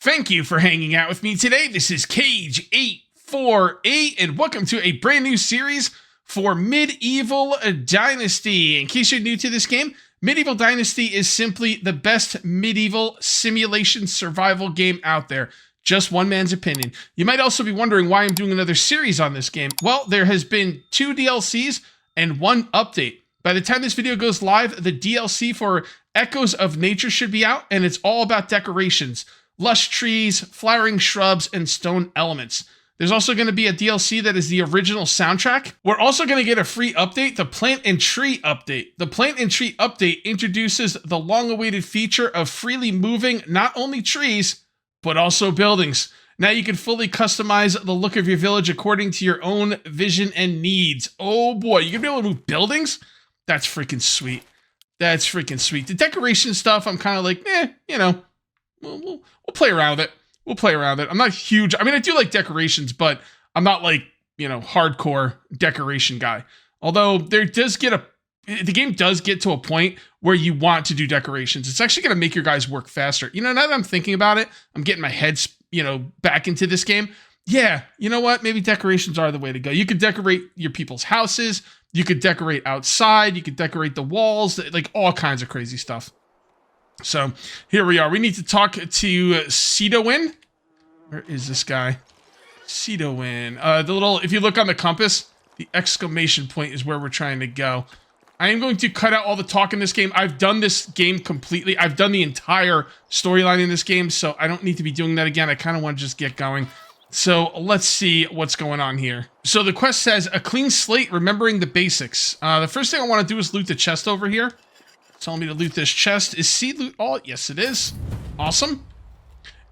Thank you for hanging out with me today. This is Cage848, and welcome to a brand new series for Medieval Dynasty. In case you're new to this game, Medieval Dynasty is simply the best medieval simulation survival game out there. Just one man's opinion. You might also be wondering why I'm doing another series on this game. Well, there has been 2 DLCs and 1 update. By the time this video goes live, the DLC for Echoes of Nature should be out, and it's all about decorations. Lush trees, flowering shrubs, and stone elements. There's also going to be a DLC that is the original soundtrack. We're also going to get a free update, the Plant and Tree update. The Plant and Tree update introduces the long-awaited feature of freely moving not only trees, but also buildings. Now you can fully customize the look of your village according to your own vision and needs. Oh boy, you're going to be able to move buildings? That's freaking sweet. That's freaking sweet. The decoration stuff, I'm kind of like, we'll play around with it. We'll play around with it. I'm not huge. I mean, I do like decorations, but I'm not like, hardcore decoration guy. Although the game does get to a point where you want to do decorations. It's actually going to make your guys work faster. Now that I'm thinking about it, I'm getting my head, back into this game. Yeah, you know what? Maybe decorations are the way to go. You could decorate your people's houses. You could decorate outside. You could decorate the walls, like all kinds of crazy stuff. So here we are. We need to talk to Cedowin. Where is this guy? Cedowin. If you look on the compass, the exclamation point is where we're trying to go. I am going to cut out all the talk in this game. I've done this game completely. I've done the entire storyline in this game, so I don't need to be doing that again. I kind of want to just get going. So let's see what's going on here. So the quest says, a clean slate, remembering the basics. The first thing I want to do is loot the chest over here. Telling me to loot this chest. Is seed loot all? Yes, it is. Awesome.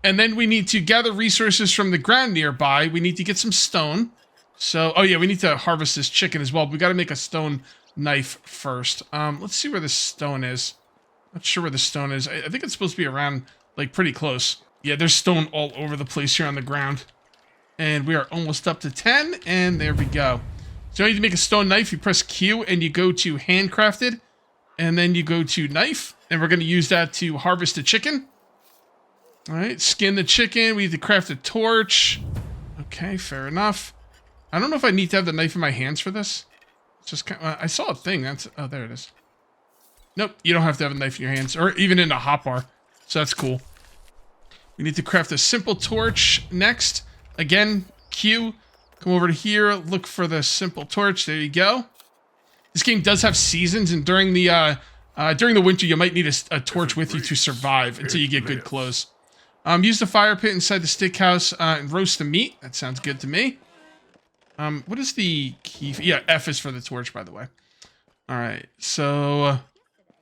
And then we need to gather resources from the ground nearby. We need to get some stone. So, oh yeah, we need to harvest this chicken as well. But we got to make a stone knife first. Let's see where the stone is. Not sure where the stone is. I think it's supposed to be around, like, pretty close. Yeah, there's stone all over the place here on the ground. And we are almost up to 10. And there we go. So you need to make a stone knife. You press Q and you go to handcrafted. And then you go to knife, and we're going to use that to harvest the chicken. All right, skin the chicken. We need to craft a torch. Okay, fair enough. I don't know if I need to have the knife in my hands for this. It's just kind of, I saw a thing. Oh, there it is. Nope, you don't have to have a knife in your hands, or even in a hotbar. So that's cool. We need to craft a simple torch next. Again, Q. Come over to here. Look for the simple torch. There you go. This game does have seasons, and during the winter, you might need a torch with you to survive until you get good clothes. Use the fire pit inside the stick house and roast the meat. That sounds good to me. What is the key? Yeah, F is for the torch, by the way. All right, so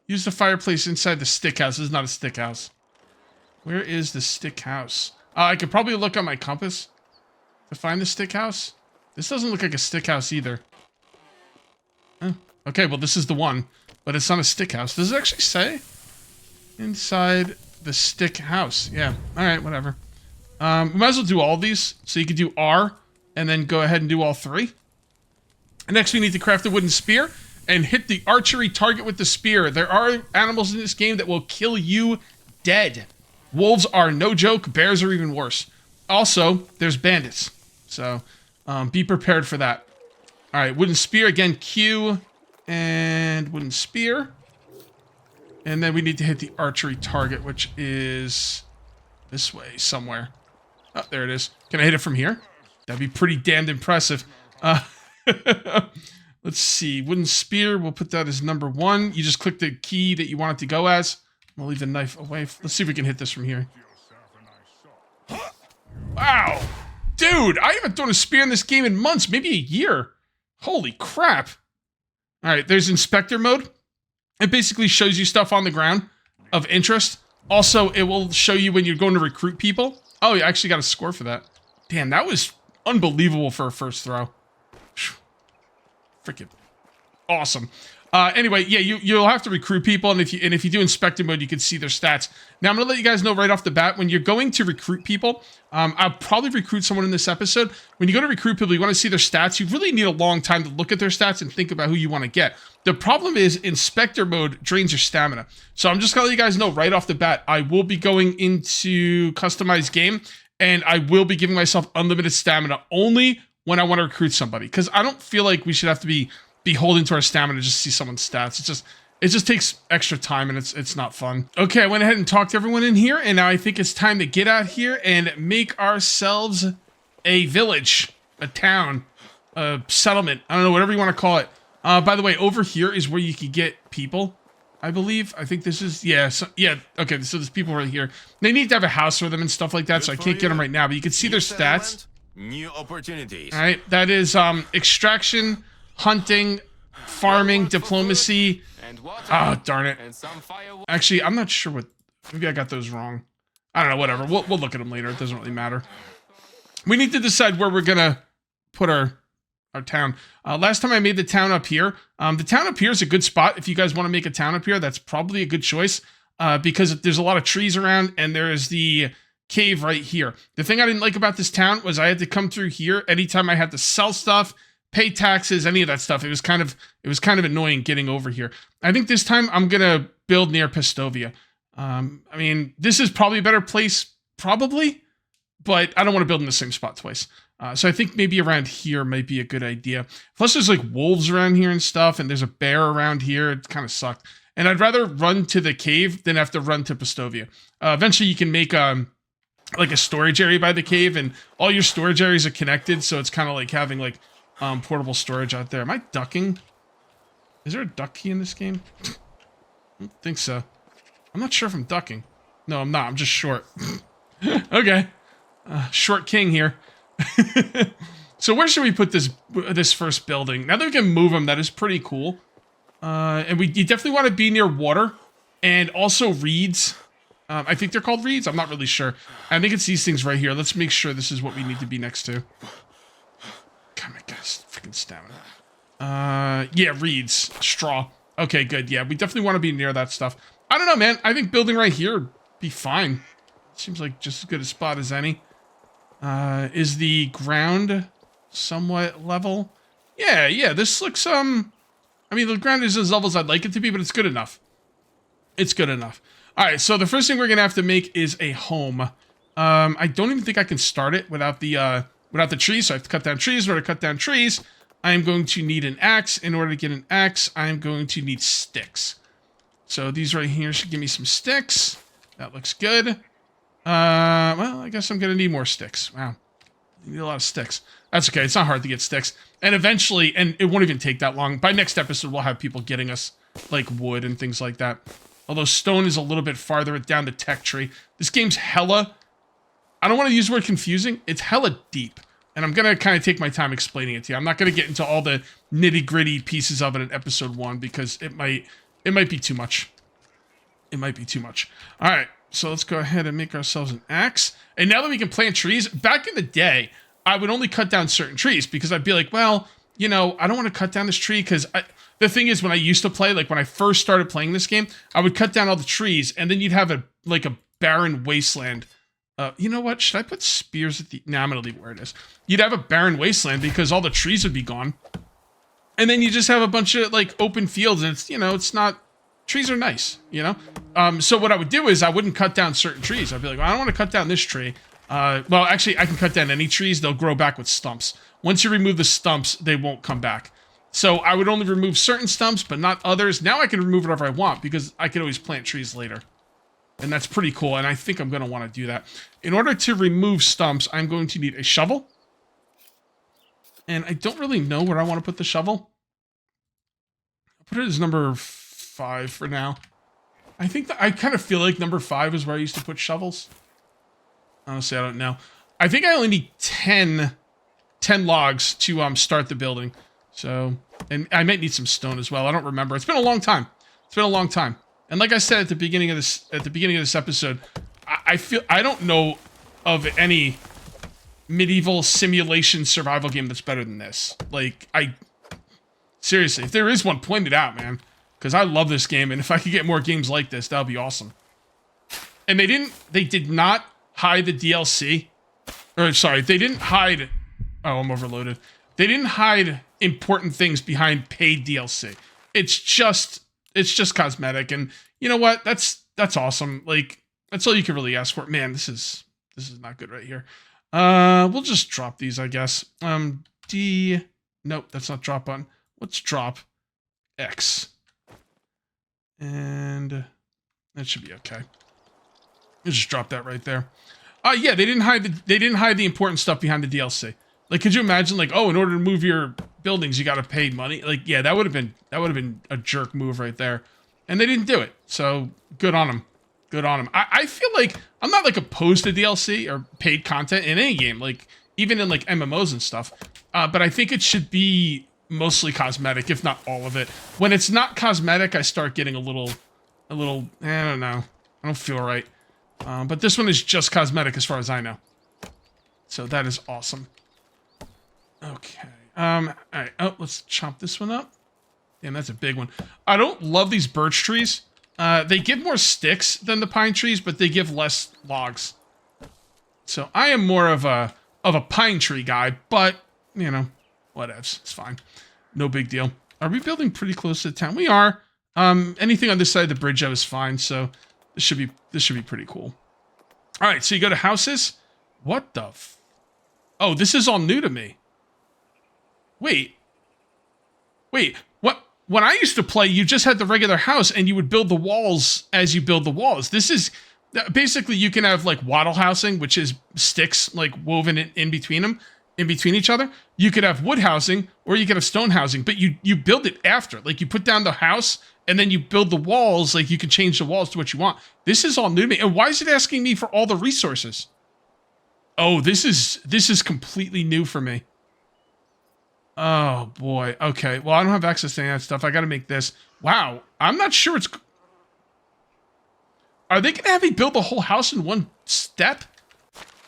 use the fireplace inside the stick house. This is not a stick house. Where is the stick house? I could probably look on my compass to find the stick house. This doesn't look like a stick house either. Okay, well, this is the one, but it's not a stick house. Does it actually say? Inside the stick house. Yeah, all right, whatever. We might as well do all these. So you could do R, and then go ahead and do all 3. And next, we need to craft a wooden spear and hit the archery target with the spear. There are animals in this game that will kill you dead. Wolves are no joke. Bears are even worse. Also, there's bandits. So be prepared for that. All right, wooden spear, again, Q, and wooden spear. And then we need to hit the archery target, which is this way somewhere. Oh, there it is. Can I hit it from here? That'd be pretty damned impressive. Let's see, wooden spear, we'll put that as number 1. You just click the key that you want it to go as. We'll leave the knife away. Let's see if we can hit this from here. Wow. Dude, I haven't thrown a spear in this game in months, maybe a year. Holy crap. All right, there's inspector mode. It basically shows you stuff on the ground of interest. Also, it will show you when you're going to recruit people. Oh, you actually got a score for that. Damn, that was unbelievable for a first throw. Freaking awesome. Anyway, yeah, you'll have to recruit people, and if you do inspector mode, you can see their stats. Now, I'm gonna let you guys know right off the bat, when you're going to recruit people, I'll probably recruit someone in this episode. When you go to recruit people, you want to see their stats. You really need a long time to look at their stats and think about who you want to get. The problem is inspector mode drains your stamina. So I'm just gonna let you guys know right off the bat, I will be going into customized game, and I will be giving myself unlimited stamina only when I want to recruit somebody, because I don't feel like we should have to be beholden to our stamina to just see someone's stats. It just takes extra time, and it's not fun. Okay, I went ahead and talked to everyone in here, and now I think it's time to get out here and make ourselves a village, a town, a settlement. I don't know, whatever you want to call it. By the way, over here is where you can get people, I believe. I think this is, yeah, okay, so there's people right here. They need to have a house for them and stuff like that, so I can't get them right now, but you can see their stats. New opportunities. All right, that is extraction, hunting, farming, diplomacy. Oh, darn it. Actually, I'm not sure what, maybe I got those wrong. I don't know, whatever. We'll look at them later. It doesn't really matter. We need to decide where we're gonna put our town. Last time I made the town up here. The town up here is a good spot. If you guys want to make a town up here, that's probably a good choice because there's a lot of trees around, and there is the cave right here. The thing I didn't like about this town was I had to come through here anytime I had to sell stuff, pay taxes, any of that stuff. It was kind of annoying getting over here. I think this time I'm gonna build near Pistovia. I mean, this is probably a better place, probably, but I don't want to build in the same spot twice. So I think maybe around here might be a good idea. Plus, there's like wolves around here and stuff, and there's a bear around here. It kind of sucked. And I'd rather run to the cave than have to run to Pistovia. Eventually, you can make like a storage area by the cave, and all your storage areas are connected, so it's kind of like having like portable storage out there. Am I ducking? Is there a duck key in this game? I don't think so. I'm not sure if I'm ducking. No, I'm not. I'm just short. Okay. Short king here. So where should we put this first building? Now that we can move them, that is pretty cool. And you definitely want to be near water, and also reeds. I think they're called reeds. I'm not really sure. I think it's these things right here. Let's make sure this is what we need to be next to. God, my guy's freaking stamina. Yeah, reeds. Straw. Okay, good. Yeah, we definitely want to be near that stuff. I don't know, man. I think building right here would be fine. Seems like just as good a spot as any. Is the ground somewhat level? Yeah, this looks, I mean, the ground is as level as I'd like it to be, but it's good enough. It's good enough. All right, so the first thing we're gonna have to make is a home. I don't even think I can start it without the trees, so I have to cut down trees. In order to cut down trees, I am going to need an axe. In order to get an axe, I am going to need sticks. So these right here should give me some sticks. That looks good. Well, I guess I'm gonna need more sticks. Wow, you need a lot of sticks. That's okay, it's not hard to get sticks. And eventually, and it won't even take that long, by next episode we'll have people getting us, like, wood and things like that. Although stone is a little bit farther down the tech tree. This game's hella, I don't want to use the word confusing, it's hella deep. And I'm gonna kind of take my time explaining it to you. I'm not gonna get into all the nitty-gritty pieces of it in episode 1, because it might be too much. It might be too much. Alright. So let's go ahead and make ourselves an axe. And now that we can plant trees, back in the day, I would only cut down certain trees because I'd be like, well, you know, I don't want to cut down this tree because the thing is, when I used to play, like when I first started playing this game, I would cut down all the trees and then you'd have a barren wasteland. You know what? Should I put spears at the... No, I'm going to leave it where it is. You'd have a barren wasteland because all the trees would be gone. And then you just have a bunch of like open fields and it's, you know, it's not... Trees are nice, you know? So what I would do is I wouldn't cut down certain trees. I'd be like, well, I don't want to cut down this tree. Well, actually, I can cut down any trees. They'll grow back with stumps. Once you remove the stumps, they won't come back. So I would only remove certain stumps, but not others. Now I can remove whatever I want because I can always plant trees later. And that's pretty cool, and I think I'm going to want to do that. In order to remove stumps, I'm going to need a shovel. And I don't really know where I want to put the shovel. I'll put it as number 5 for now. I think that I kind of feel like number 5 is where I used to put shovels. Honestly, I don't know. I think I only need 10 logs to start the building. So, and I might need some stone as well. I don't remember. It's been a long time. It's been a long time. And like I said at the beginning of this episode, I don't know of any medieval simulation survival game that's better than this. Like, Seriously, if there is one, point it out, man. Because I love this game, and if I could get more games like this, that would be awesome. And they did not hide the DLC. Or, sorry, they didn't hide... Oh, I'm overloaded. They didn't hide important things behind paid DLC. It's just cosmetic, and you know what? That's awesome. Like, that's all you can really ask for. Man, this is not good right here. We'll just drop these, I guess. Nope, that's not drop button. Let's drop X. And that should be okay. Let's just drop that right there. Yeah, they didn't hide the important stuff behind the DLC. Like, could you imagine, like, oh, in order to move your buildings, you got to pay money? Like, yeah, that would have been a jerk move right there, and they didn't do it. So good on them. Good on them. I feel like I'm not like opposed to DLC or paid content in any game, like even in like MMOs and stuff. But I think it should be mostly cosmetic, if not all of it. When it's not cosmetic, I start getting a little. I don't know. I don't feel right. But this one is just cosmetic, as far as I know. So that is awesome. Okay. All right. Oh, let's chop this one up. Damn, that's a big one. I don't love these birch trees. They give more sticks than the pine trees, but they give less logs. So I am more of a pine tree guy, but you know, whatevs. It's fine. No big deal. Are we building pretty close to the town? We are. Anything on this side of the bridge is fine. So this should be pretty cool. All right. So you go to houses. What the? Oh, this is all new to me. Wait. What? When I used to play, you just had the regular house and you would build the walls as you build the walls. This is basically, you can have like wattle housing, which is sticks like woven in between them, in between each other. You could have wood housing, or you could have stone housing, but you build it after. Like, you put down the house and then you build the walls. Like, you can change the walls to what you want. This is all new to me. And why is it asking me for all the resources? Oh, this is completely new for me. Oh, boy. Okay. Well, I don't have access to any of that stuff. I got to make this. Wow. I'm not sure it's... Are they going to have me build the whole house in one step?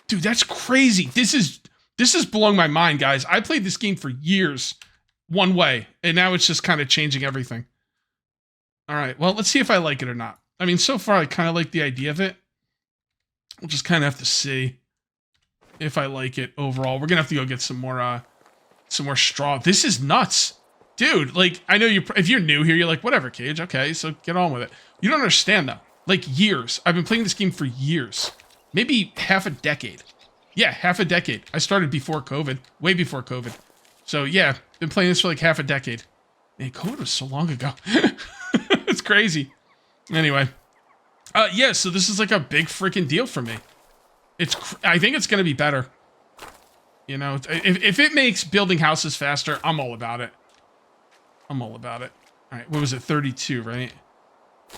Dude, that's crazy. This is blowing my mind, guys. I played this game for years one way, and now it's just kind of changing everything. All right. Well, let's see if I like it or not. I mean, so far, I kind of like the idea of it. We'll just kind of have to see if I like it overall. We're going to have to go get some more straw. This is nuts. Dude, like, I know if you're new here, you're like, whatever, Cage. Okay, so get on with it. You don't understand, though. Like, years. I've been playing this game for years. Maybe half a decade. Yeah, half a decade. I started before COVID. Way before COVID. So, yeah, been playing this for like half a decade. Man, COVID was so long ago. It's crazy. Anyway. Yeah, so this is like a big freaking deal for me. I think it's going to be better. You know, if it makes building houses faster, I'm all about it. I'm all about it. All right, what was it? 32, right?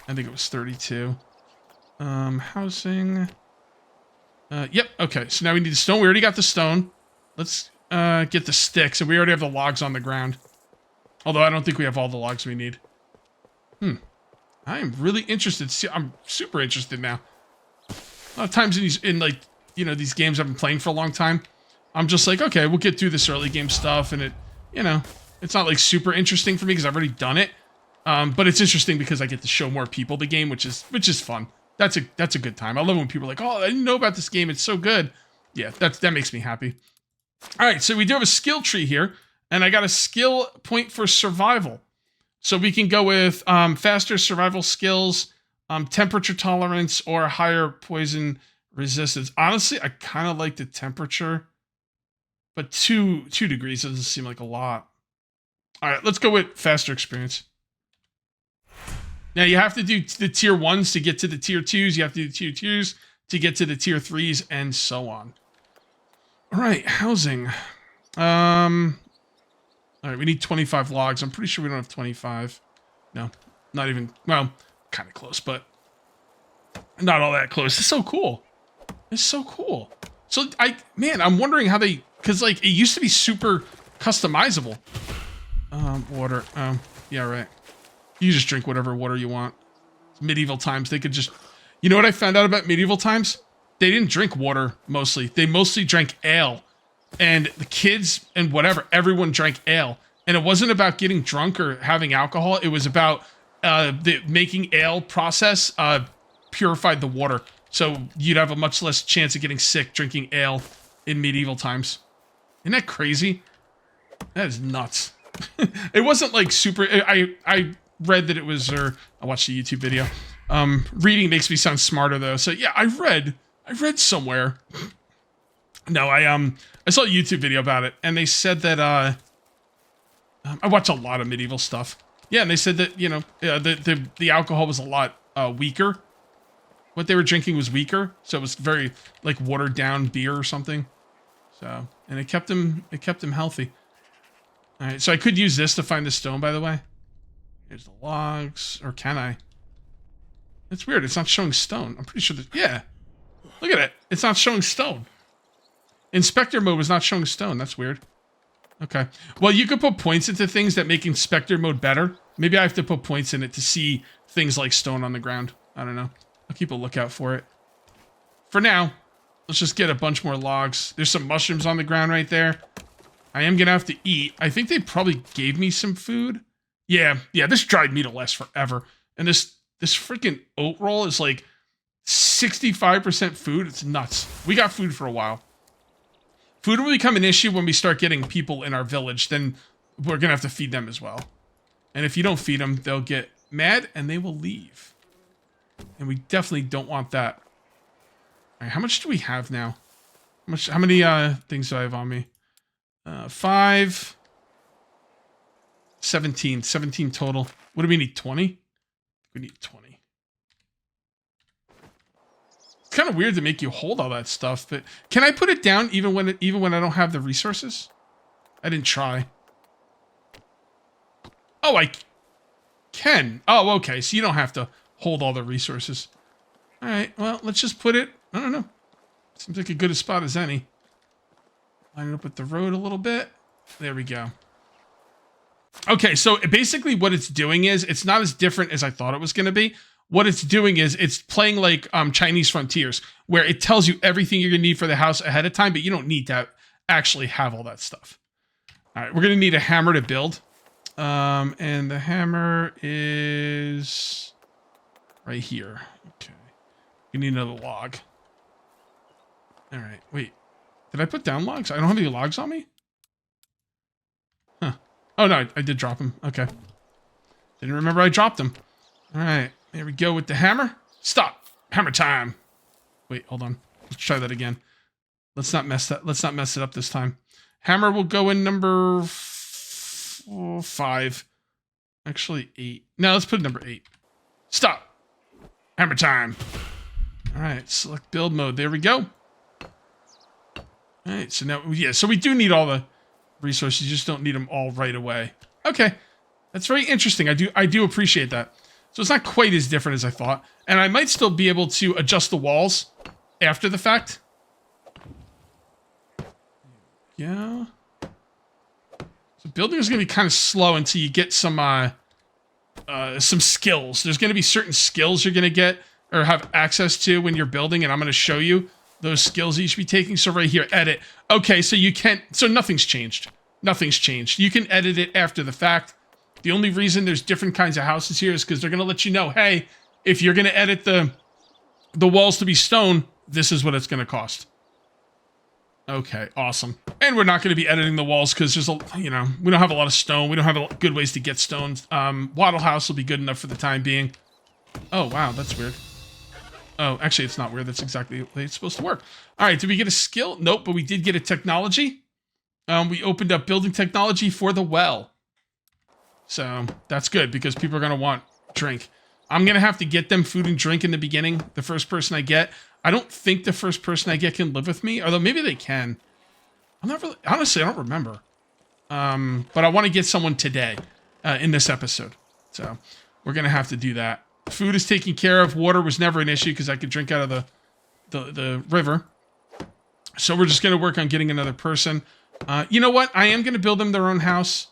I think it was 32. Housing. Yep, okay. So now we need the stone. We already got the stone. Let's get the sticks. And we already have the logs on the ground. Although I don't think we have all the logs we need. I am really interested. See, I'm super interested now. A lot of times in like, you know, these games I've been playing for a long time, I'm just like, okay, we'll get through this early game stuff, and it, you know, it's not like super interesting for me because I've already done it. But it's interesting because I get to show more people the game, which is fun. That's a good time. I love when people are like, oh, I didn't know about this game. It's so good. Yeah, that makes me happy. All right, so we do have a skill tree here, and I got a skill point for survival. So we can go with faster survival skills, temperature tolerance, or higher poison resistance. Honestly, I kind of like the temperature, but 2 degrees doesn't seem like a lot. All right, let's go with faster experience. Now, you have to do the tier 1s to get to the tier 2s. You have to do tier 2s to get to the tier 3s, and so on. All right, housing. All right, we need 25 logs. I'm pretty sure we don't have 25. No, not even, well, kind of close, but not all that close. It's so cool. It's so cool. So, I'm wondering how they, because, like, it used to be super customizable. Water. Yeah, right. You just drink whatever water you want. Medieval times, they could just... You know what I found out about medieval times? They didn't drink water, mostly. They mostly drank ale. And the kids and whatever, everyone drank ale. And it wasn't about getting drunk or having alcohol. It was about the making ale process purified the water. So you'd have a much less chance of getting sick drinking ale in medieval times. Isn't that crazy? That is nuts. It wasn't like super... I read that it was... Or I watched a YouTube video. Reading makes me sound smarter, though. So, yeah, I read somewhere... No, I saw a YouTube video about it, and they said that, I watch a lot of medieval stuff. Yeah, and they said that, you know, the alcohol was a lot, weaker. What they were drinking was weaker, so it was very, like, watered down beer or something. So, and it kept them healthy. Alright, so I could use this to find the stone, by the way. Here's the logs, or can I? It's weird, it's not showing stone. I'm pretty sure that, yeah. Look at it, it's not showing stone. Inspector mode was not showing stone. That's weird. Okay. Well, you could put points into things that make inspector mode better. Maybe I have to put points in it to see things like stone on the ground. I don't know. I'll keep a lookout for it. For now, let's just get a bunch more logs. There's some mushrooms on the ground right there. I am going to have to eat. I think they probably gave me some food. Yeah, this dried meat will last forever. And this freaking oat roll is like 65% food. It's nuts. We got food for a while. Food will become an issue when we start getting people in our village. Then we're going to have to feed them as well. And if you don't feed them, they'll get mad and they will leave. And we definitely don't want that. All right, how much do we have now? How many things do I have on me? 5. 17 total. What do we need? 20? We need 20. It's kind of weird to make you hold all that stuff, but can I put it down even when I don't have the resources? I didn't try. Oh, I can. Oh, okay. So you don't have to hold all the resources. All right. Well, let's just put it. I don't know. Seems like a good a spot as any. Line it up with the road a little bit. There we go. Okay, so basically what it's doing is it's not as different as I thought it was going to be. What it's doing is it's playing like Chinese Frontiers, where it tells you everything you're going to need for the house ahead of time, but you don't need to actually have all that stuff. All right, we're going to need a hammer to build. And the hammer is right here. Okay. We need another log. All right, wait. Did I put down logs? I don't have any logs on me? Huh. Oh, no, I did drop them. Okay. Didn't remember I dropped them. All right. There we go with the hammer. Stop. Hammer time. Wait, hold on. Let's try that again. Let's not mess it up this time. Hammer will go in number 5. Actually, 8. No, let's put number 8. Stop. Hammer time. All right. Select build mode. There we go. All right. So now, yeah. So we do need all the resources. You just don't need them all right away. Okay. That's very interesting. I do appreciate that. So it's not quite as different as I thought. And I might still be able to adjust the walls after the fact. Yeah. So building is going to be kind of slow until you get some skills. There's going to be certain skills you're going to get or have access to when you're building. And I'm going to show you those skills that you should be taking. So right here, edit. Okay, so you can't... So nothing's changed. Nothing's changed. You can edit it after the fact. The only reason there's different kinds of houses here is because they're going to let you know, hey, if you're going to edit the walls to be stone, this is what it's going to cost. Okay, awesome. And we're not going to be editing the walls because there's we don't have a lot of stone. We don't have good ways to get stones. Wattle house will be good enough for the time being. Oh, wow, that's weird. Oh, actually, it's not weird. That's exactly the way it's supposed to work. All right, did we get a skill? Nope, but we did get a technology. We opened up building technology for the well. So that's good because people are going to want drink. I'm going to have to get them food and drink in the beginning. The first person I get. I don't think the first person I get can live with me. Although maybe they can. I'm not really... Honestly, I don't remember. But I want to get someone today in this episode. So we're going to have to do that. Food is taken care of. Water was never an issue because I could drink out of the river. So we're just going to work on getting another person. You know what? I am going to build them their own house.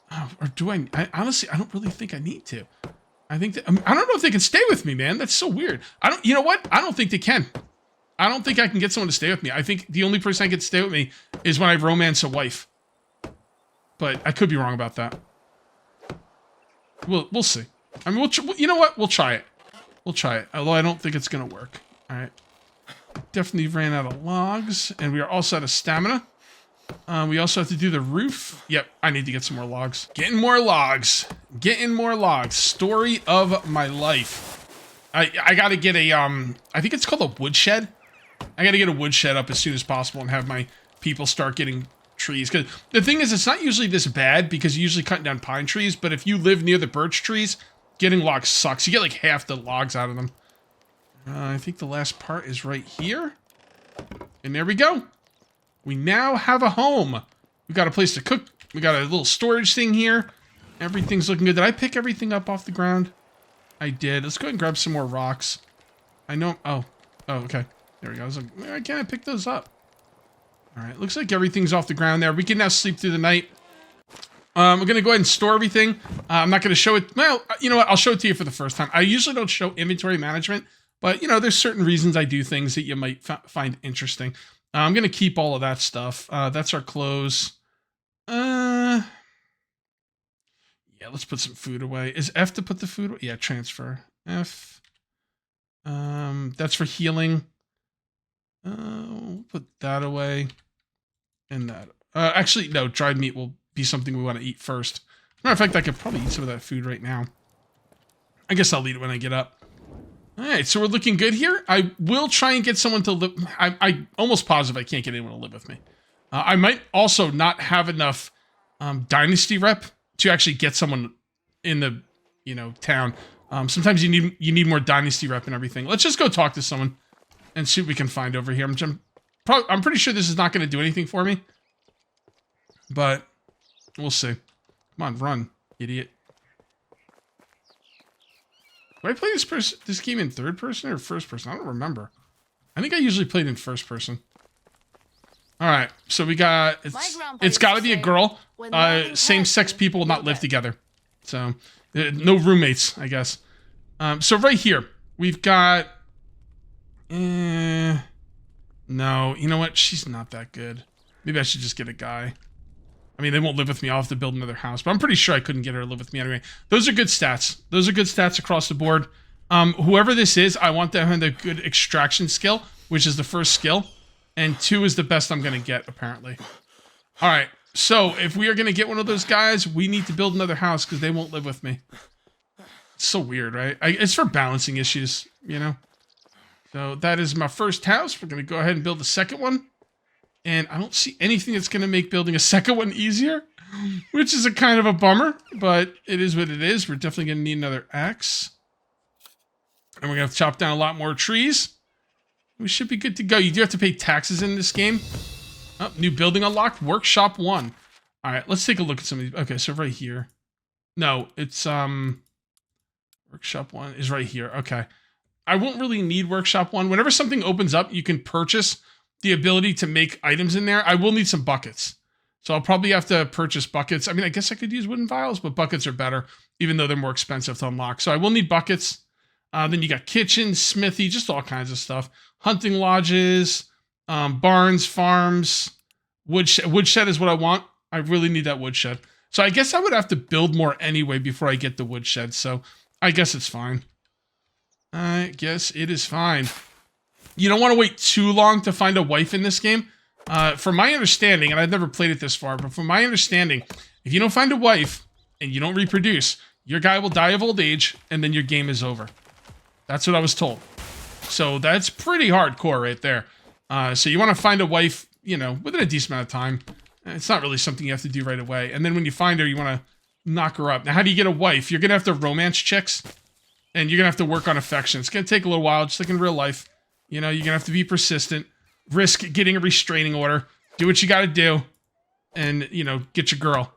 Oh, or do I honestly, I don't really think I need to. I think that, I don't know if they can stay with me, man. That's so weird. You know what? I don't think they can. I don't think I can get someone to stay with me. I think the only person I can stay with me is when I romance a wife. but I could be wrong about that. We'll see. I mean, you know what? We'll try it. We'll try it. Although I don't think it's going to work. All right. Definitely ran out of logs. And we are also out of stamina. We also have to do the roof. Yep, I need to get some more logs. Getting more logs. Getting more logs. Story of my life. I got to get a, I think it's called a woodshed. I got to get a woodshed up as soon as possible and have my people start getting trees. Because the thing is, it's not usually this bad because you're usually cutting down pine trees. But if you live near the birch trees, getting logs sucks. You get like half the logs out of them. I think the last part is right here. And there we go. We now have a home. We got a place to cook. We got a little storage thing here. Everything's looking good. Did I pick everything up off the ground? I did. Let's go ahead and grab some more rocks. I know. Oh, okay. There we go. I was like, why can't I pick those up? All right. Looks like everything's off the ground there. We can now sleep through the night. We're going to go ahead and store everything. I'm not going to show it. Well, you know what? I'll show it to you for the first time. I usually don't show inventory management, but, you know, there's certain reasons I do things that you might find interesting. I'm going to keep all of that stuff. That's our clothes. Yeah, let's put some food away. Is F to put the food away? Yeah, transfer. F. That's for healing. We'll put that away. And that. Actually, no, dried meat will be something we want to eat first. As a matter of fact, I could probably eat some of that food right now. I guess I'll eat it when I get up. All right, so we're looking good here. I will try and get someone to live. I almost positive I can't get anyone to live with me. I might also not have enough Dynasty rep to actually get someone in the, you know, town. Sometimes you need more Dynasty rep and everything. Let's just go talk to someone and see what we can find over here. I'm pretty sure this is not going to do anything for me, but we'll see. Come on, run, idiot. Do I play this game in third person or first person? I don't remember. I think I usually played in first person. All right, so we got, it's got to be a girl. Same-sex people will not live together. So, no roommates, I guess. So right here, we've got, no, you know what? She's not that good. Maybe I should just get a guy. I mean, they won't live with me. I'll have to build another house, but I'm pretty sure I couldn't get her to live with me anyway. Those are good stats. Those are good stats across the board. Whoever this is, I want them to have a good extraction skill, which is the first skill. And 2 is the best I'm going to get, apparently. All right. So if we are going to get one of those guys, we need to build another house because they won't live with me. It's so weird, right? It's for balancing issues, you know? So that is my first house. We're going to go ahead and build the second one. And I don't see anything that's going to make building a second one easier, which is a kind of a bummer, but it is what it is. We're definitely going to need another axe. And we're going to have to chop down a lot more trees. We should be good to go. You do have to pay taxes in this game. Oh, new building unlocked. Workshop 1. All right, let's take a look at some of these. Okay, so right here. No, it's Workshop 1 is right here. Okay. I won't really need Workshop 1. Whenever something opens up, you can purchase the ability to make items in there. I will need some buckets. So I'll probably have to purchase buckets. I mean, I guess I could use wooden vials, but buckets are better, even though they're more expensive to unlock. So I will need buckets. Then you got kitchen, smithy, just all kinds of stuff. Hunting lodges, barns, farms, woodshed. Woodshed is what I want. I really need that woodshed. So I guess I would have to build more anyway before I get the woodshed. So I guess it's fine. I guess it is fine. You don't want to wait too long to find a wife in this game. From my understanding, and I've never played it this far, but from my understanding, if you don't find a wife and you don't reproduce, your guy will die of old age and then your game is over. That's what I was told. So that's pretty hardcore right there. So you want to find a wife, you know, within a decent amount of time. It's not really something you have to do right away. And then when you find her, you want to knock her up. Now, how do you get a wife? You're going to have to romance chicks, and you're going to have to work on affection. It's going to take a little while, just like in real life. You know, you're going to have to be persistent, risk getting a restraining order, do what you got to do, and, you know, get your girl.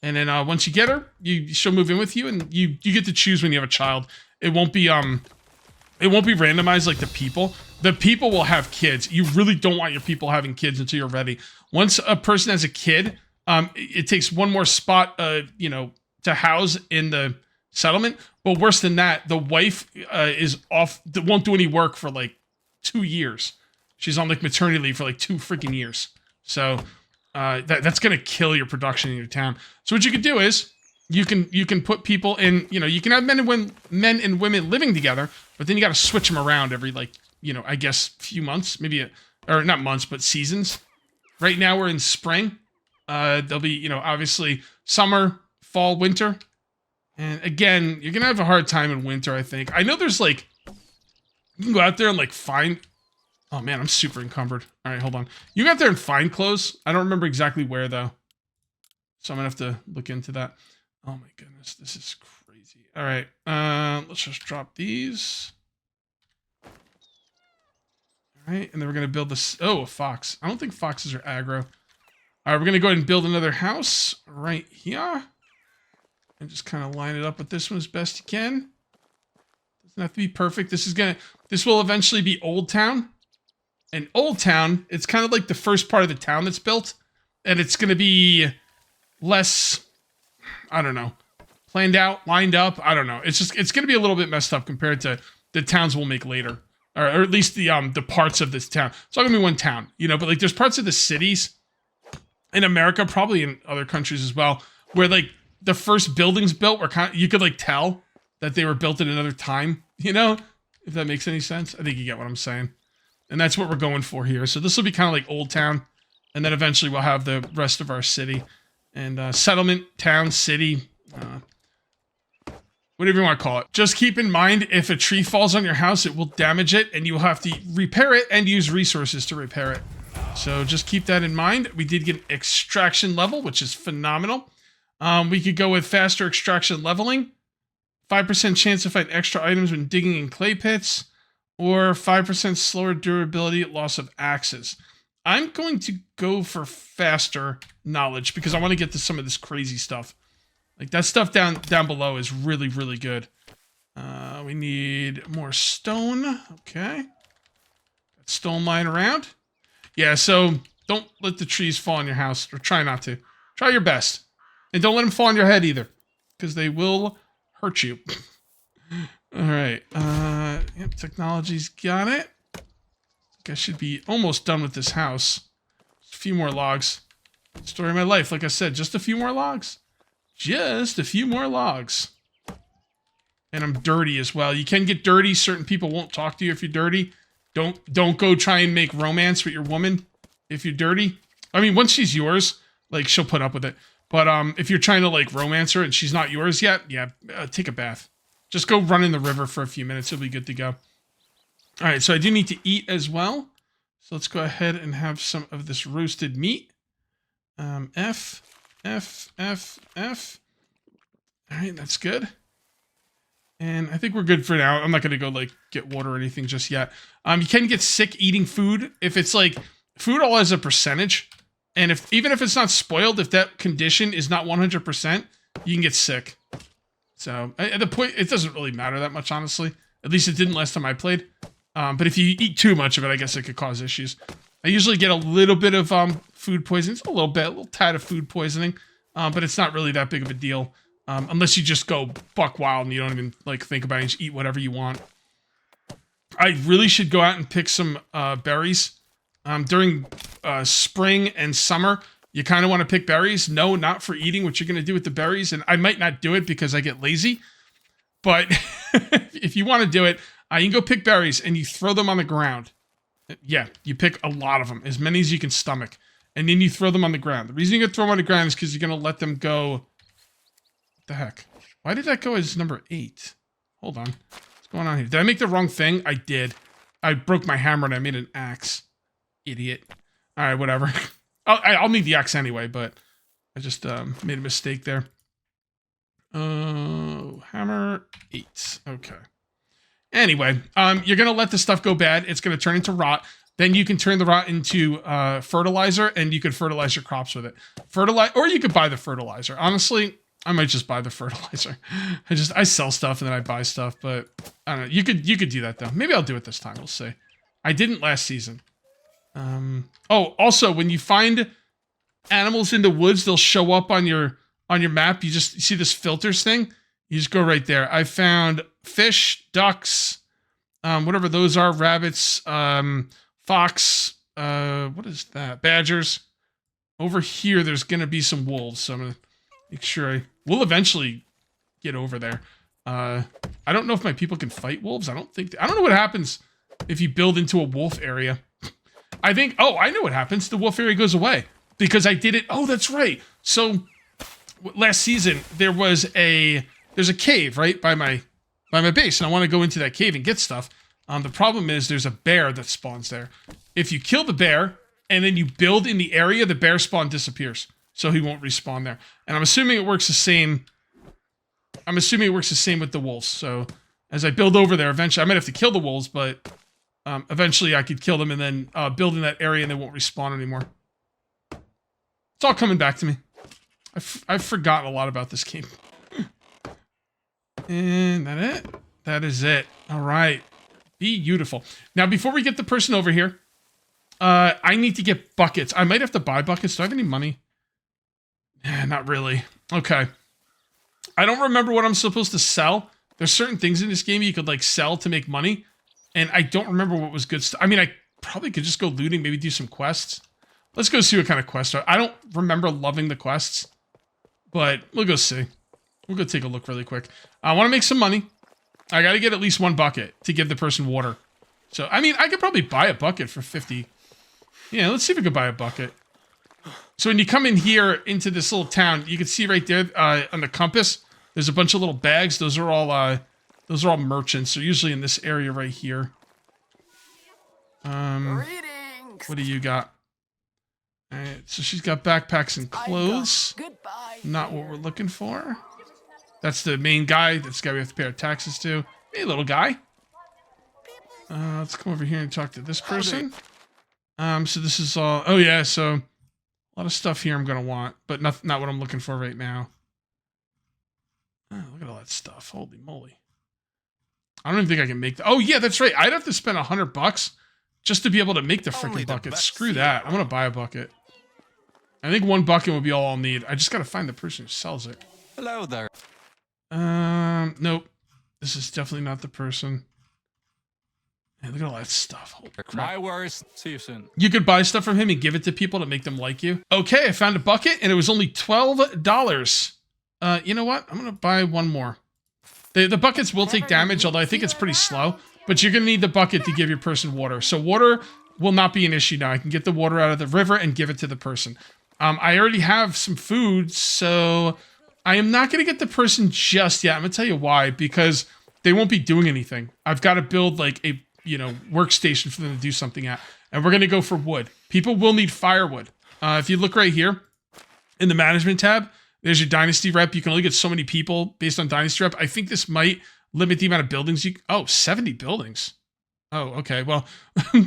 And then once you get her, she'll move in with you, and you get to choose when you have a child. It won't be randomized like the people. The people will have kids. You really don't want your people having kids until you're ready. Once a person has a kid, it takes one more spot, you know, to house in the settlement. But worse than that, the wife is off, won't do any work for like 2 years. She's on like maternity leave for like 2 freaking years. So that's going to kill your production in your town. So what you could do is you can put people in, you can have men and women living together, but then you got to switch them around every, like, I guess few months, maybe, or not months, but seasons. Right now we're in spring. There'll be, obviously summer, fall, winter. And again, you're going to have a hard time in winter, I think. I know there's like, you can go out there and like find, oh man, I'm super encumbered. All right, hold on. You go out there and find clothes. I don't remember exactly where though. So I'm going to have to look into that. Oh my goodness, this is crazy. All right, let's just drop these. All right, and then we're going to build this. Oh, a fox. I don't think foxes are aggro. All right, we're going to go ahead and build another house right here. And just kind of line it up with this one as best you can. Doesn't have to be perfect. This will eventually be Old Town. And Old Town, it's kind of like the first part of the town that's built. And it's going to be less, I don't know, planned out, lined up. I don't know. It's going to be a little bit messed up compared to the towns we'll make later. Or at least the parts of this town. It's all going to be one town, but like there's parts of the cities in America, probably in other countries as well, where like the first buildings built were you could like tell that they were built at another time, if that makes any sense. I think you get what I'm saying. And that's what we're going for here. So this will be kind of like Old Town. And then eventually we'll have the rest of our city. And settlement, town, city, whatever you want to call it. Just keep in mind, if a tree falls on your house, it will damage it. And you will have to repair it and use resources to repair it. So just keep that in mind. We did get an extraction level, which is phenomenal. We could go with faster extraction leveling, 5% chance to find extra items when digging in clay pits, or 5% slower durability at loss of axes. I'm going to go for faster knowledge because I want to get to some of this crazy stuff. Like that stuff down below is really, really good. We need more stone. Okay. Got stone lying around. Yeah, so don't let the trees fall on your house, or try not to. Try your best. And don't let them fall on your head either, because they will hurt you. All right. Yep, technology's got it. I think I should be almost done with this house. Just a few more logs. Story of my life, like I said, just a few more logs. Just a few more logs. And I'm dirty as well. You can get dirty. Certain people won't talk to you if you're dirty. Don't go try and make romance with your woman if you're dirty. I mean, once she's yours, like, she'll put up with it. But if you're trying to, like, romance her and she's not yours yet, yeah, take a bath. Just go run in the river for a few minutes. It'll be good to go. All right, so I do need to eat as well. So let's go ahead and have some of this roasted meat. F. All right, that's good. And I think we're good for now. I'm not going to go, like, get water or anything just yet. You can get sick eating food. If it's, like, food all has a percentage. And even if it's not spoiled, if that condition is not 100%, you can get sick. So, at the point, it doesn't really matter that much, honestly. At least it didn't last time I played. But if you eat too much of it, I guess it could cause issues. I usually get a little bit of food poisoning. It's a little tad of food poisoning. But it's not really that big of a deal. Unless you just go buck wild and you don't even, like, think about it. You just eat whatever you want. I really should go out and pick some berries. During spring and summer, you kind of want to pick berries. No, not for eating, what you're going to do with the berries. And I might not do it because I get lazy. But if you want to do it, you can go pick berries and you throw them on the ground. Yeah, you pick a lot of them, as many as you can stomach. And then you throw them on the ground. The reason you can throw them on the ground is because you're going to let them go. What the heck? Why did that go as number 8? Hold on. What's going on here? Did I make the wrong thing? I did. I broke my hammer and I made an axe. Idiot. All right, whatever. I'll need the axe anyway, but I just made a mistake there. Hammer 8. Okay. Anyway, you're going to let the stuff go bad. It's going to turn into rot. Then you can turn the rot into fertilizer, and you could fertilize your crops with it. Or you could buy the fertilizer. Honestly, I might just buy the fertilizer. I sell stuff and then I buy stuff, but I don't know. You could do that though. Maybe I'll do it this time. We'll see. I didn't last season. Oh, also, when you find animals in the woods, they'll show up on your map. You see this filters thing. You just go right there. I found fish, ducks, whatever those are, rabbits, fox, what is that? Badgers, over here, there's going to be some wolves. So I'm going to make sure we'll eventually get over there. I don't know if my people can fight wolves. I don't know what happens if you build into a wolf area. I think, oh, I know what happens. The wolf area goes away because I did it. Oh, that's right. So last season, there's a cave right by my base, and I want to go into that cave and get stuff. The problem is there's a bear that spawns there. If you kill the bear and then you build in the area, the bear spawn disappears, so he won't respawn there. And I'm assuming it works the same. I'm assuming it works the same with the wolves. So as I build over there, eventually I might have to kill the wolves, but eventually I could kill them and then build in that area and they won't respawn anymore. It's all coming back to me. I've forgotten a lot about this game. And that it? That is it. All right. Beautiful. Now, before we get the person over here, I need to get buckets. I might have to buy buckets. Do I have any money? Not really. Okay. I don't remember what I'm supposed to sell. There's certain things in this game you could like sell to make money. And I don't remember what was good stuff. I mean, I probably could just go looting, maybe do some quests. Let's go see what kind of quests are. I don't remember loving the quests, but we'll go see. We'll go take a look really quick. I want to make some money. I got to get at least one bucket to give the person water. So, I mean, I could probably buy a bucket for 50. Yeah, let's see if we could buy a bucket. So when you come in here into this little town, you can see right there on the compass, there's a bunch of little bags. Those are all merchants. They're usually in this area right here. What do you got? All right, so she's got backpacks and clothes. Not what we're looking for. That's the main guy. That's the guy we have to pay our taxes to. Hey, little guy. Let's come over here and talk to this person. So this is all... Oh, yeah, so... A lot of stuff here I'm going to want, but not what I'm looking for right now. Oh, look at all that stuff. Holy moly. I don't even think I can make... Oh, yeah, that's right. I'd have to spend $100 just to be able to make the freaking bucket. Screw that. I'm going to buy a bucket. I think one bucket will be all I'll need. I just got to find the person who sells it. Hello there. Nope. This is definitely not the person. Hey, look at all that stuff. Holy crap. My worst. See you soon. You could buy stuff from him and give it to people to make them like you. Okay, I found a bucket and it was only $12. You know what? I'm going to buy one more. The buckets will take damage, although I think it's pretty slow. But you're going to need the bucket to give your person water. So water will not be an issue now. I can get the water out of the river and give it to the person. I already have some food, so I am not going to get the person just yet. I'm going to tell you why. Because they won't be doing anything. I've got to build like a workstation for them to do something at. And we're going to go for wood. People will need firewood. If you look right here in the management tab, there's your dynasty rep. You can only get so many people based on dynasty rep. I think this might limit the amount of buildings you... Oh, 70 buildings. Oh, okay. Well,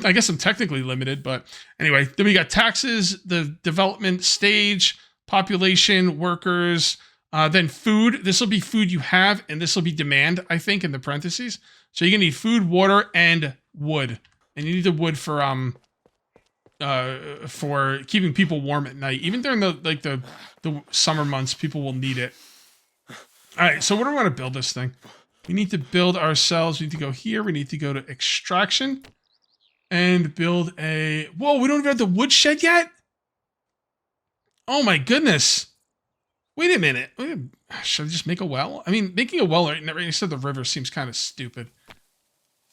I guess I'm technically limited, but anyway. Then we got taxes, the development stage, population, workers, then food. This will be food you have, and this will be demand, I think, in the parentheses. So you're gonna need food, water, and wood. And you need the wood for keeping people warm at night. Even during the summer months, people will need it. All right, so what do we want to build this thing? We need to build ourselves. We need to go here. We need to go to extraction and build a... Whoa, we don't even have the woodshed yet? Oh my goodness. Wait a minute. Should I just make a well? I mean, making a well right next to the river seems kind of stupid.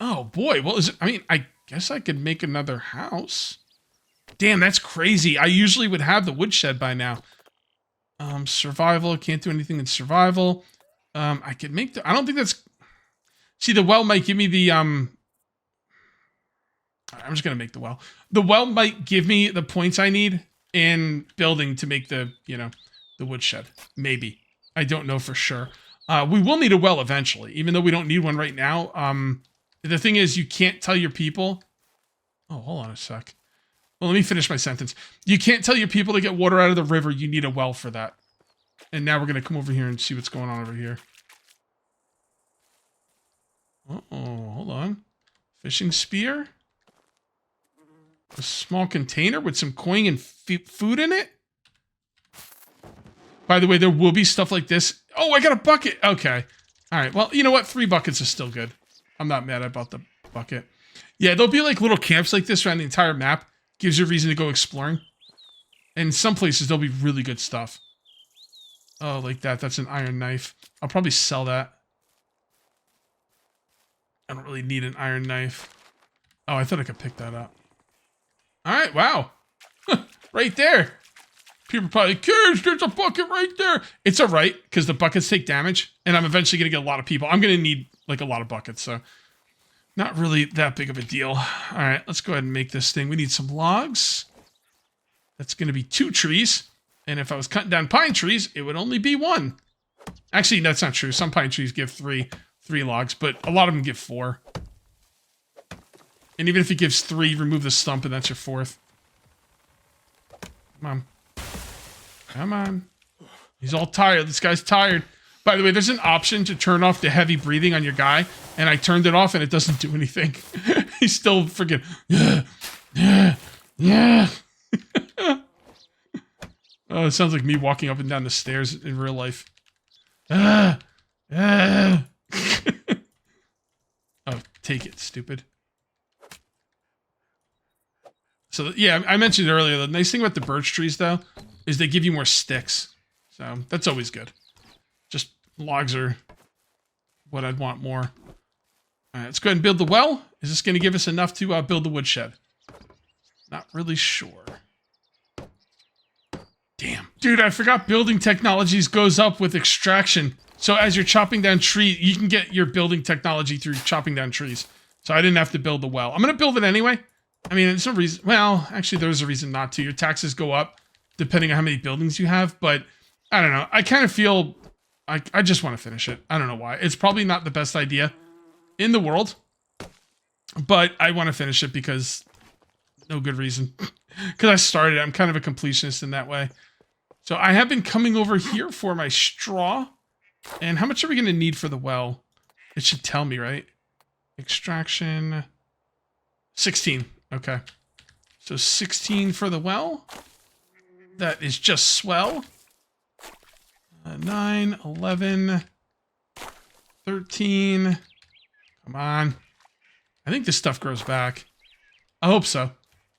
Oh boy. Well, I guess I could make another house. Damn, that's crazy. I usually would have the woodshed by now. Survival. Can't do anything in survival. I could make I don't think that's... See, the well might give me the... I'm just going to make the well. The well might give me the points I need in building to make the woodshed. Maybe. I don't know for sure. We will need a well eventually, even though we don't need one right now. The thing is, you can't tell your people... Oh, hold on a sec. Well, let me finish my sentence. You can't tell your people to get water out of the river. You need a well for that. And now we're going to come over here and see what's going on over here. Uh-oh, hold on. Fishing spear? A small container with some coin and food in it? By the way, there will be stuff like this. Oh, I got a bucket. Okay. All right. Well, you know what? 3 buckets is still good. I'm not mad about the bucket. Yeah, there'll be like little camps like this around the entire map. Gives you a reason to go exploring. And some places there'll be really good stuff. Oh, like that. That's an iron knife. I'll probably sell that. I don't really need an iron knife. Oh, I thought I could pick that up. All right, wow. Right there. People are probably, Cage, there's a bucket right there. It's all right, because the buckets take damage, and I'm eventually going to get a lot of people. I'm going to need, like, a lot of buckets, so not really that big of a deal. All right, let's go ahead and make this thing. We need some logs. That's going to be 2 trees, and if I was cutting down pine trees, it would only be 1. Actually, that's not true. Some pine trees give 3 logs, but a lot of them give 4. And even if it gives 3, remove the stump, and that's your 4th. Come on. Come on. He's all tired. This guy's tired. By the way, there's an option to turn off the heavy breathing on your guy, and I turned it off, and it doesn't do anything. He's still freaking, yeah. Oh, it sounds like me walking up and down the stairs in real life. Oh, take it, stupid. So, yeah, I mentioned earlier, the nice thing about the birch trees, though, is they give you more sticks. So, that's always good. Just logs are what I'd want more. All right, let's go ahead and build the well. Is this going to give us enough to build the woodshed? Not really sure. Damn. Dude, I forgot building technologies goes up with extraction. So, as you're chopping down trees, you can get your building technology through chopping down trees. So, I didn't have to build the well. I'm going to build it anyway. I mean, there's no reason. Well, actually, there's a reason not to. Your taxes go up depending on how many buildings you have. But I don't know. I kind of feel I just want to finish it. I don't know why. It's probably not the best idea in the world. But I want to finish it because no good reason. Because I started it. I'm kind of a completionist in that way. So I have been coming over here for my straw. And how much are we going to need for the well? It should tell me, right? Extraction. 16. Okay. So 16 for the well. That is just swell. 9, 11, 13. Come on. I think this stuff grows back. I hope so.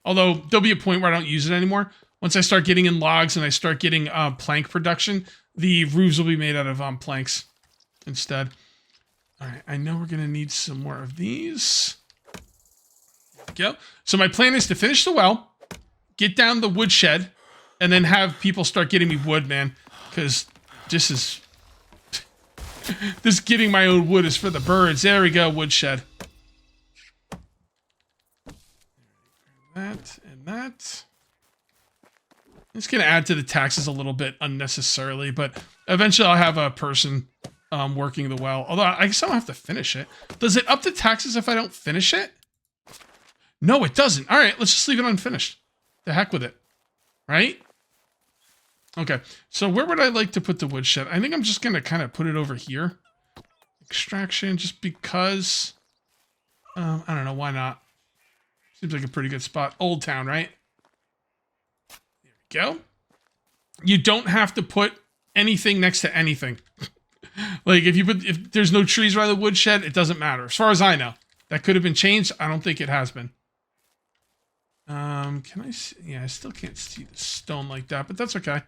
Although, there'll be a point where I don't use it anymore. Once I start getting in logs and I start getting plank production, the roofs will be made out of planks instead. All right, I know we're going to need some more of these. There we go. So my plan is to finish the well, get down the woodshed, and then have people start getting me wood, man. Because this is... this getting my own wood is for the birds. There we go, woodshed. That and that. It's going to add to the taxes a little bit unnecessarily, but eventually I'll have a person working the well. Although I guess I don't have to finish it. Does it up the taxes if I don't finish it? No, it doesn't. All right, let's just leave it unfinished. The heck with it. Right? Okay, so where would I like to put the woodshed? I think I'm just going to kind of put it over here. Extraction, just because... I don't know, why not? Seems like a pretty good spot. Old Town, right? There we go. You don't have to put anything next to anything. Like, if there's no trees around the woodshed, it doesn't matter. As far as I know. That could have been changed. I don't think it has been. Can I see? Yeah, I still can't see the stone like that, but that's okay.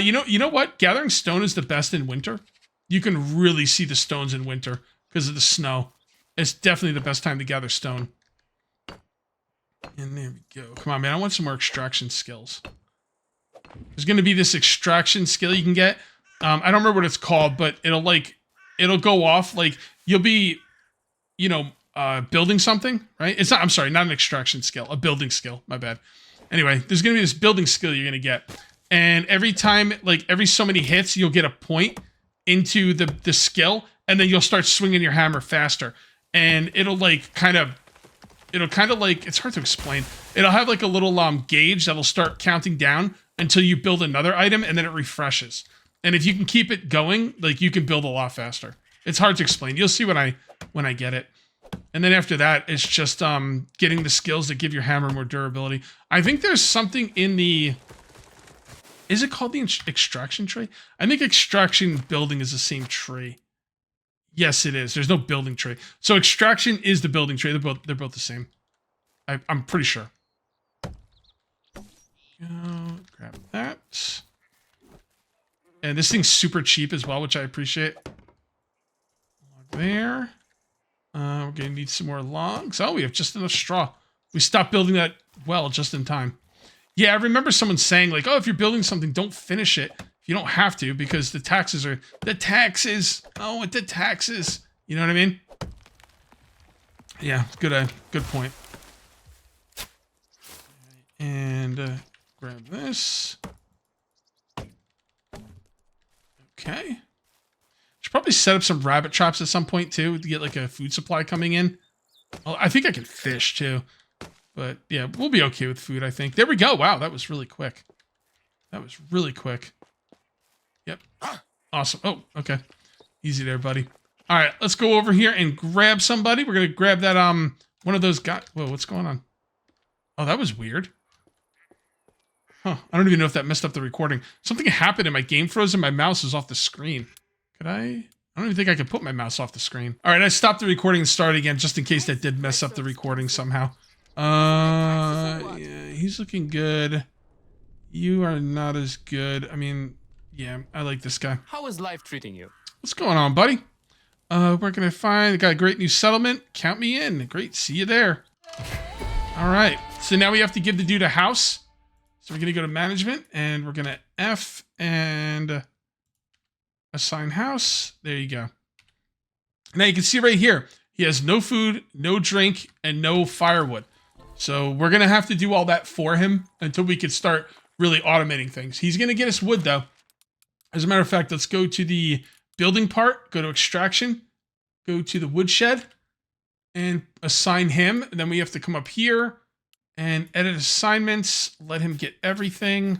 You know what? Gathering stone is the best in winter. You can really see the stones in winter because of the snow. It's definitely the best time to gather stone. And there we go. Come on, man. I want some more extraction skills. There's going to be this extraction skill you can get. I don't remember what it's called, but it'll go off. Like, you'll be, building something, right? It's not, I'm sorry, not an extraction skill, a building skill. My bad. Anyway, there's going to be this building skill you're going to get. And every time, like, every so many hits, you'll get a point into the skill, and then you'll start swinging your hammer faster. And it'll, like, kind of, it's hard to explain. It'll have, like, a little gauge that'll start counting down until you build another item, and then it refreshes. And if you can keep it going, like, you can build a lot faster. It's hard to explain. You'll see when I get it. And then after that, it's just getting the skills that give your hammer more durability. I think there's something in the... Is it called the extraction tree? I think extraction building is the same tree. Yes, it is. There's no building tree. So extraction is the building tree. They're both the same. I'm pretty sure. Go. Grab that. And this thing's super cheap as well, which I appreciate. Log there. We're going to need some more logs. Oh, we have just enough straw. We stopped building that well just in time. Yeah, I remember someone saying, like, oh, if you're building something, don't finish it. You don't have to because the taxes are... The taxes! Oh, the taxes! You know what I mean? Yeah, good point. And grab this. Okay. Should probably set up some rabbit traps at some point too to get like a food supply coming in. Well, I think I can fish too. But yeah, we'll be okay with food, I think. There we go. Wow, that was really quick. That was really quick. Yep. Awesome. Oh, okay. Easy there, buddy. All right, let's go over here and grab somebody. We're going to grab that, one of those guys. Whoa, what's going on? Oh, that was weird. Huh. I don't even know if that messed up the recording. Something happened and my game froze and my mouse is off the screen. Could I don't even think I could put my mouse off the screen. All right, I stopped the recording and started again just in case that did mess up the recording somehow. Yeah, he's looking good. You are not as good. I mean, yeah, I like this guy. How is life treating you? What's going on, buddy? Where can I find? Got a great new settlement. Count me in. Great. See you there. All right. So now we have to give the dude a house. So we're going to go to management and we're going to F and assign house. There you go. Now you can see right here, he has no food, no drink, and no firewood. So we're going to have to do all that for him until we can start really automating things. He's going to get us wood though. As a matter of fact, let's go to the building part, go to extraction, go to the woodshed, and assign him. And then we have to come up here and edit assignments, let him get everything.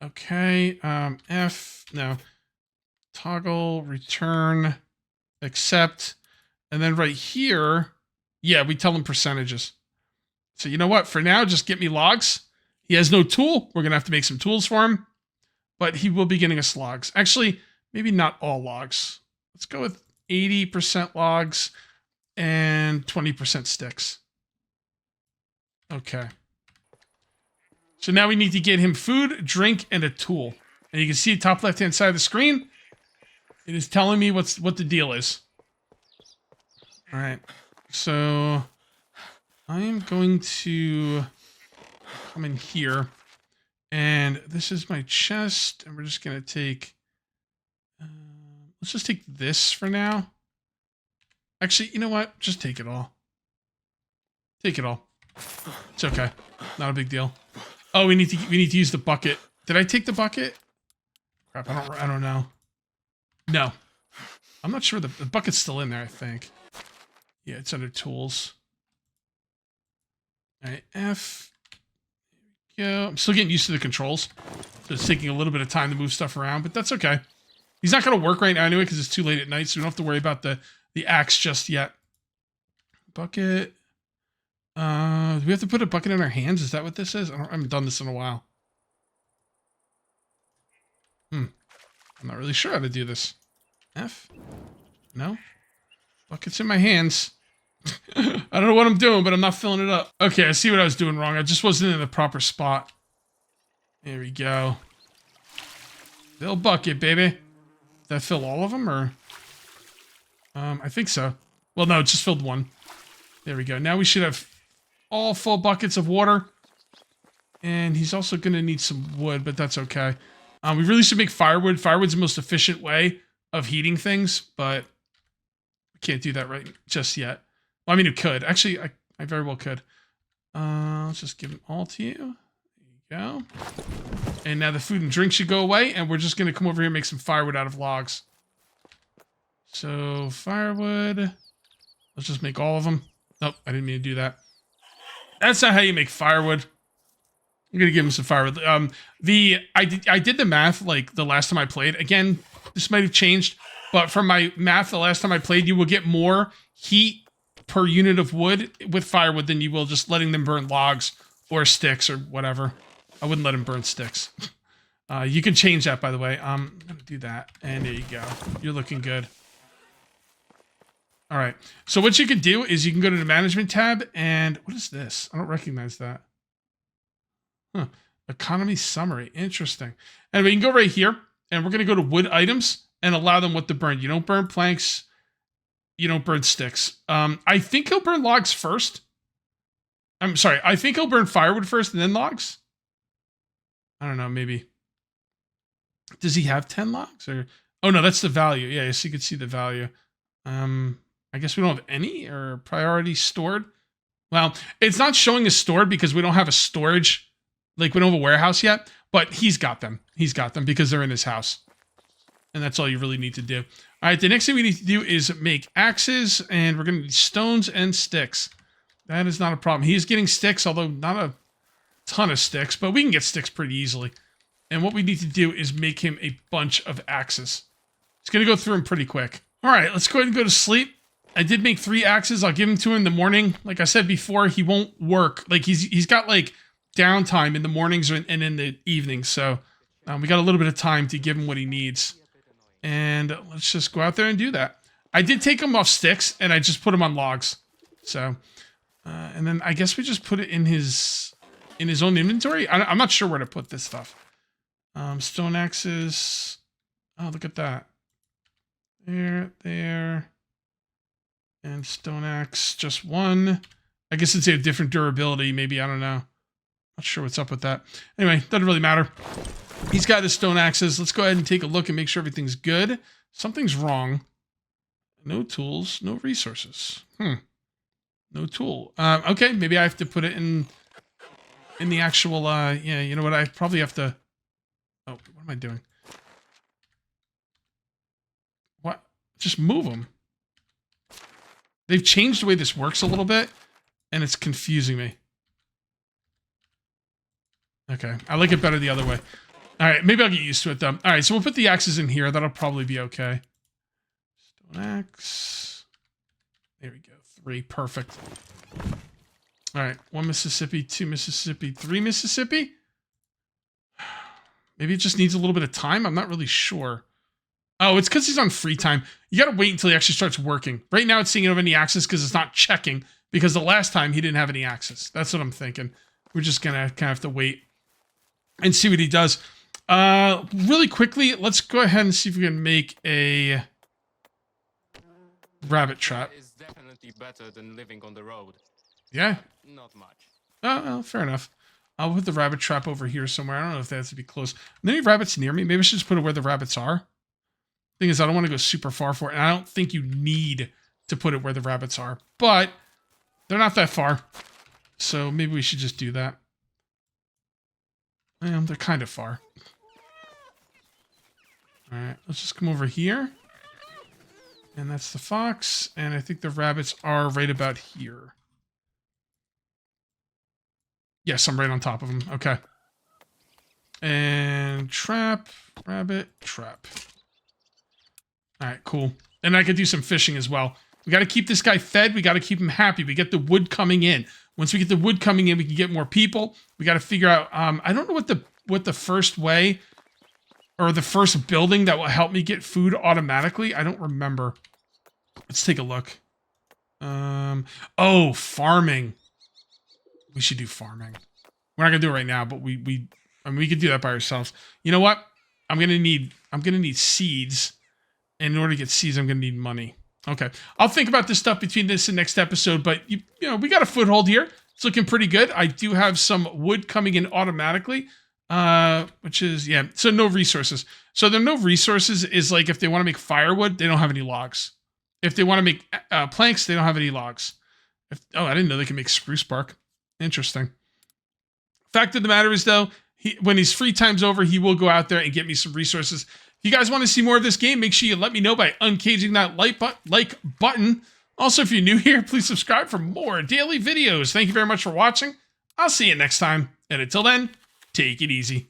Okay, F, no. Toggle, return, accept. And then right here, yeah, we tell him percentages. So you know what? For now, just get me logs. He has no tool. We're going to have to make some tools for him. But he will be getting us logs. Actually, maybe not all logs. Let's go with 80% logs and 20% sticks. Okay. So now we need to get him food, drink, and a tool. And you can see top left-hand side of the screen. It is telling me what the deal is. All right. So I am going to come in here. And this is my chest. And we're just going to take... let's just take this for now. Actually, you know what? Just take it all. Take it all. It's okay. Not a big deal. Oh, we need to use the bucket. Did I take the bucket? Crap, I don't know. No. I'm not sure. The bucket's still in there, I think. Yeah, it's under tools. All right, F. There we go. I'm still getting used to the controls. So it's taking a little bit of time to move stuff around, but that's okay. He's not going to work right now anyway because it's too late at night, so we don't have to worry about the axe just yet. Bucket. Do we have to put a bucket in our hands? Is that what this is? I haven't done this in a while. I'm not really sure how to do this. F? No? Bucket's in my hands. I don't know what I'm doing, but I'm not filling it up. Okay, I see what I was doing wrong. I just wasn't in the proper spot. There we go. Fill bucket, baby. Did that fill all of them, or? I think so. Well, no, it just filled one. There we go. Now we should have all full buckets of water. And he's also going to need some wood, but that's okay. We really should make firewood. Firewood's the most efficient way of heating things, but we can't do that right just yet. Well, I mean, it could. Actually, I very well could. Let's just give them all to you. There you go. And now the food and drink should go away, and we're just going to come over here and make some firewood out of logs. So, firewood. Let's just make all of them. Nope, I didn't mean to do that. That's not how you make firewood. I'm gonna give him some firewood. I did the math like the last time I played. Again, this might have changed, but from my math the last time I played, you will get more heat per unit of wood with firewood than you will just letting them burn logs or sticks or whatever. I wouldn't let him burn sticks. You can change that, by the way. I'm gonna do that, and there you go. You're looking good. All right. So what you can do is you can go to the management tab and what is this? I don't recognize that. Huh. Economy summary. Interesting. And we can go right here, and we're going to go to wood items and allow them what to burn. You don't burn planks. You don't burn sticks. I think he'll burn logs first. I'm sorry. I think he'll burn firewood first and then logs. I don't know. Maybe. Does he have 10 logs? Or oh, no, that's the value. Yeah, so you can see the value. I guess we don't have any or priority stored. Well, it's not showing as stored because we don't have a storage. Like, we don't have a warehouse yet, but he's got them. He's got them because they're in his house. And that's all you really need to do. All right, the next thing we need to do is make axes, and we're going to need stones and sticks. That is not a problem. He is getting sticks, although not a ton of sticks, but we can get sticks pretty easily. And what we need to do is make him a bunch of axes. It's going to go through them pretty quick. All right, let's go ahead and go to sleep. I did make 3 axes. I'll give them to him in the morning. Like I said before, he won't work. Like, he's got, like, downtime in the mornings and in the evenings. So we got a little bit of time to give him what he needs. And let's just go out there and do that. I did take him off sticks, and I just put him on logs. So, and then I guess we just put it in his own inventory. I'm not sure where to put this stuff. Stone axes. Oh, look at that. There. And stone axe, just 1. I guess it's a different durability. Maybe, I don't know. Not sure what's up with that. Anyway, doesn't really matter. He's got his stone axes. Let's go ahead and take a look and make sure everything's good. Something's wrong. No tools, no resources. No tool. Okay, maybe I have to put it in the actual, yeah, you know what? I probably have to... Oh, what am I doing? What? Just move them. They've changed the way this works a little bit, and it's confusing me. Okay, I like it better the other way. All right, maybe I'll get used to it, though. All right, so we'll put the axes in here. That'll probably be okay. Stone axe. There we go. 3, perfect. All right, 1 Mississippi, 2 Mississippi, 3 Mississippi? Maybe it just needs a little bit of time. I'm not really sure. Oh, it's because he's on free time. You got to wait until he actually starts working. Right now, it's seeing if any access because it's not checking. Because the last time, he didn't have any access. That's what I'm thinking. We're just going to kind of have to wait and see what he does. Really quickly, let's go ahead and see if we can make a rabbit trap. It's definitely better than living on the road. Yeah. Not much. Oh, well, fair enough. I'll put the rabbit trap over here somewhere. I don't know if that has to be close. Are there any rabbits near me? Maybe I should just put it where the rabbits are. Thing is, I don't want to go super far for it, and I don't think you need to put it where the rabbits are, but they're not that far, so maybe we should just do that. They're kind of far. All right, let's just come over here, and that's the fox, and I think the rabbits are right about here. Yes, I'm right on top of them. Okay. And trap, rabbit, trap. All right, cool. And I could do some fishing as well. We got to keep this guy fed. We got to keep him happy. We get the wood coming in. Once we get the wood coming in, we can get more people. We got to figure out, I don't know what the first way or the first building that will help me get food automatically. I don't remember. Let's take a look. Oh, farming. We should do farming. We're not going to do it right now, but I mean, we could do that by ourselves. You know what? I'm going to need seeds. And in order to get seeds, I'm going to need money. Okay. I'll think about this stuff between this and next episode, but you know, we got a foothold here. It's looking pretty good. I do have some wood coming in automatically, which is, yeah. So no resources. So there are no resources is like if they want to make firewood, they don't have any logs. If they want to make planks, they don't have any logs. Oh, I didn't know they can make spruce bark. Interesting. Fact of the matter is, though, when his free time's over, he will go out there and get me some resources. If you guys want to see more of this game, make sure you let me know by uncaging that like button. Also, if you're new here, please subscribe for more daily videos. Thank you very much for watching. I'll see you next time. And until then, take it easy.